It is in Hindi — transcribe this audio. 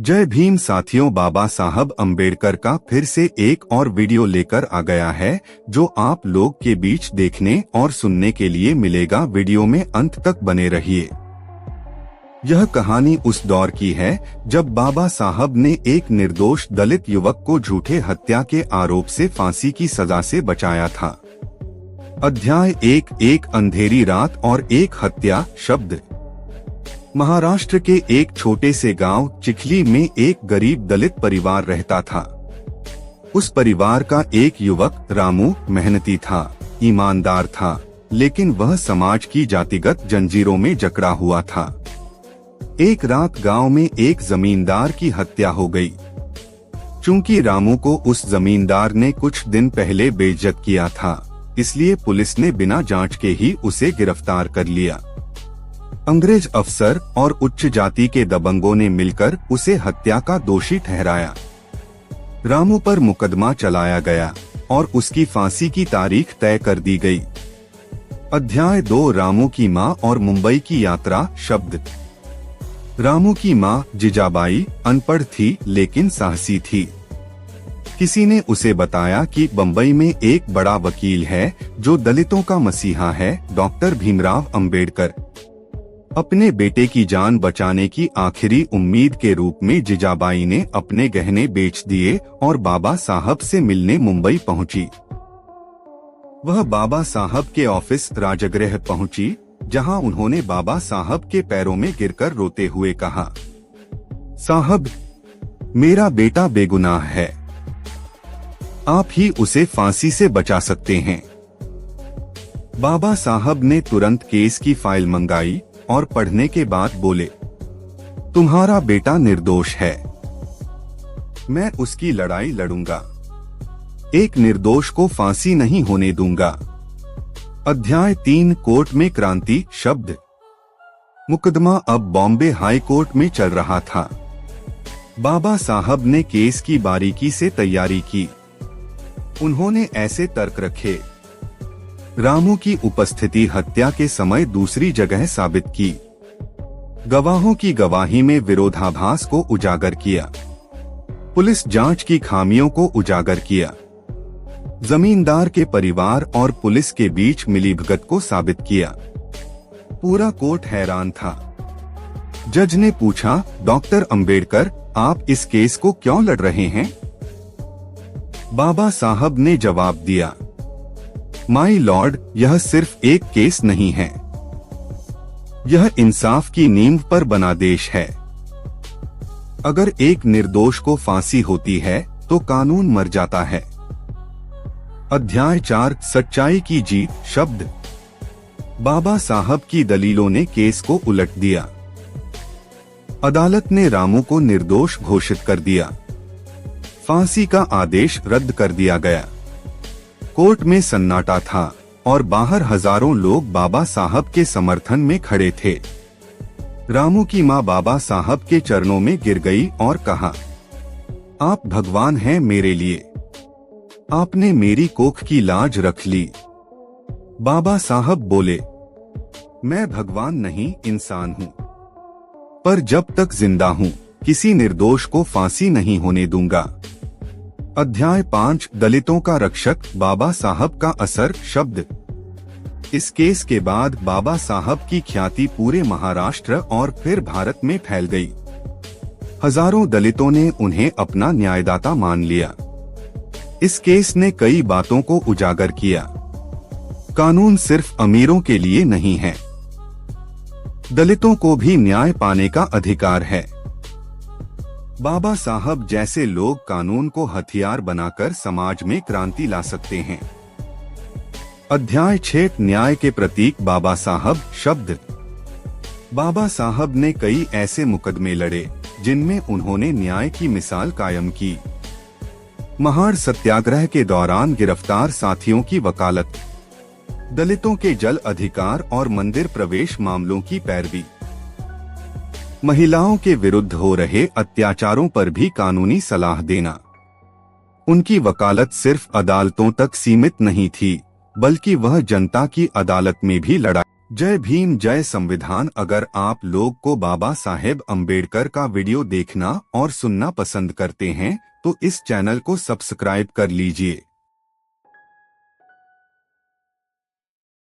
जय भीम साथियों, बाबा साहब अम्बेडकर का फिर से एक और वीडियो लेकर आ गया है जो आप लोग के बीच देखने और सुनने के लिए मिलेगा। वीडियो में अंत तक बने रहिए। यह कहानी उस दौर की है जब बाबा साहब ने एक निर्दोष दलित युवक को झूठे हत्या के आरोप से फांसी की सजा से बचाया था। अध्याय एक अंधेरी रात और एक हत्या शब्द। महाराष्ट्र के एक छोटे से गांव चिखली में एक गरीब दलित परिवार रहता था। उस परिवार का एक युवक रामू मेहनती था, ईमानदार था, लेकिन वह समाज की जातिगत जंजीरों में जकड़ा हुआ था। एक रात गांव में एक जमींदार की हत्या हो गई। चूंकि रामू को उस जमींदार ने कुछ दिन पहले बेइज्जत किया था, इसलिए पुलिस ने बिना जांच के ही उसे गिरफ्तार कर लिया। अंग्रेज अफसर और उच्च जाति के दबंगों ने मिलकर उसे हत्या का दोषी ठहराया। रामू पर मुकदमा चलाया गया और उसकी फांसी की तारीख तय कर दी गई। अध्याय 2 रामू की मां और मुंबई की यात्रा शब्द। रामू की मां जिजाबाई अनपढ़ थी लेकिन साहसी थी। किसी ने उसे बताया कि बंबई में एक बड़ा वकील है जो दलितों का मसीहा है, डॉक्टर भीमराव अंबेडकर। अपने बेटे की जान बचाने की आखिरी उम्मीद के रूप में जिजाबाई ने अपने गहने बेच दिए और बाबा साहब से मिलने मुंबई पहुंची। वह बाबा साहब के ऑफिस राजगृह पहुंची, जहां उन्होंने बाबा साहब के पैरों में गिरकर रोते हुए कहा, साहब, मेरा बेटा बेगुनाह है, आप ही उसे फांसी से बचा सकते हैं। बाबा साहब ने तुरंत केस की फाइल मंगाई और पढ़ने के बाद बोले, तुम्हारा बेटा निर्दोष है, मैं उसकी लड़ाई लड़ूंगा, एक निर्दोष को फांसी नहीं होने दूंगा। अध्याय 3 कोर्ट में क्रांति शब्द। मुकदमा अब बॉम्बे हाई कोर्ट में चल रहा था। बाबा साहब ने केस की बारीकी से तैयारी की। उन्होंने ऐसे तर्क रखे, रामू की उपस्थिति हत्या के समय दूसरी जगह साबित की, गवाहों की गवाही में विरोधाभास को उजागर किया, पुलिस जांच की खामियों को उजागर किया, जमींदार के परिवार और पुलिस के बीच मिलीभगत को साबित किया। पूरा कोर्ट हैरान था। जज ने पूछा, डॉक्टर अंबेडकर, आप इस केस को क्यों लड़ रहे हैं? बाबा साहब ने जवाब दिया, माय लॉर्ड, यह सिर्फ एक केस नहीं है, यह इंसाफ की नींव पर बना देश है। अगर एक निर्दोष को फांसी होती है तो कानून मर जाता है। अध्याय 4 सच्चाई की जीत शब्द। बाबा साहब की दलीलों ने केस को उलट दिया। अदालत ने रामू को निर्दोष घोषित कर दिया। फांसी का आदेश रद्द कर दिया गया। कोर्ट में सन्नाटा था और बाहर हजारों लोग बाबा साहब के समर्थन में खड़े थे। रामू की मां बाबा साहब के चरणों में गिर गई और कहा, आप भगवान हैं मेरे लिए, आपने मेरी कोख की लाज रख ली। बाबा साहब बोले, मैं भगवान नहीं, इंसान हूँ, पर जब तक जिंदा हूँ किसी निर्दोष को फांसी नहीं होने दूंगा। अध्याय 5 दलितों का रक्षक बाबा साहब का असर शब्द। इस केस के बाद बाबा साहब की ख्याति पूरे महाराष्ट्र और फिर भारत में फैल गई। हजारों दलितों ने उन्हें अपना न्यायदाता मान लिया। इस केस ने कई बातों को उजागर किया। कानून सिर्फ अमीरों के लिए नहीं है, दलितों को भी न्याय पाने का अधिकार है। बाबा साहब जैसे लोग कानून को हथियार बनाकर समाज में क्रांति ला सकते हैं। अध्याय 6 न्याय के प्रतीक बाबा साहब शब्द। बाबा साहब ने कई ऐसे मुकदमे लड़े जिनमें उन्होंने न्याय की मिसाल कायम की। महाड़ सत्याग्रह के दौरान गिरफ्तार साथियों की वकालत, दलितों के जल अधिकार और मंदिर प्रवेश मामलों की पैरवी, महिलाओं के विरुद्ध हो रहे अत्याचारों पर भी कानूनी सलाह देना। उनकी वकालत सिर्फ अदालतों तक सीमित नहीं थी, बल्कि वह जनता की अदालत में भी लड़ा। जय भीम, जय संविधान। अगर आप लोग को बाबा साहेब अम्बेडकर का वीडियो देखना और सुनना पसंद करते हैं तो इस चैनल को सब्सक्राइब कर लीजिए।